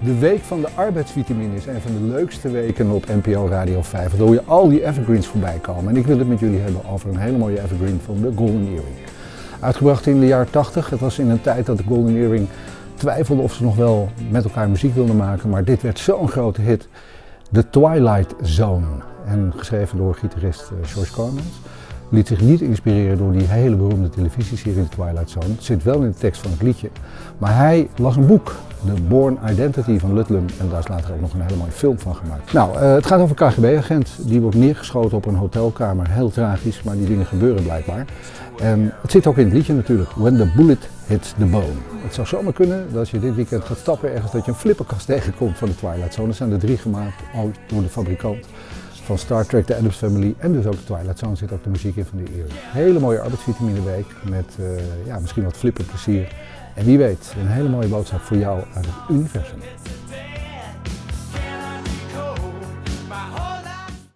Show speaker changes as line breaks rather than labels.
De week van de arbeidsvitamine is een van de leukste weken op NPO Radio 5. Dan hoor je al die evergreens voorbij komen. En ik wil het met jullie hebben over een hele mooie evergreen van de Golden Earring. Uitgebracht in de jaren 80. Het was in een tijd dat de Golden Earring twijfelde of ze nog wel met elkaar muziek wilden maken. Maar dit werd zo'n grote hit. The Twilight Zone. En geschreven door gitarist George Cormans. Liet zich niet inspireren door die hele beroemde televisieserie The Twilight Zone. Het zit wel in de tekst van het liedje. Maar hij las een boek, The Bourne Identity van Ludlum. En daar is later ook nog een hele mooie film van gemaakt. Nou, het gaat over een KGB-agent. Die wordt neergeschoten op een hotelkamer. Heel tragisch, maar die dingen gebeuren blijkbaar. En het zit ook in het liedje natuurlijk. When the bullet hits the bone. Het zou zomaar kunnen dat als je dit weekend gaat stappen ergens dat je een flipperkast tegenkomt van de Twilight Zone. Er zijn er 3 gemaakt, al door de fabrikant. Van Star Trek, de Addams Family en dus ook de Twilight Zone zit ook de muziek in van de Earring. Hele mooie arbeidsvitamine week met misschien wat flipperplezier. En wie weet, een hele mooie boodschap voor jou uit het universum.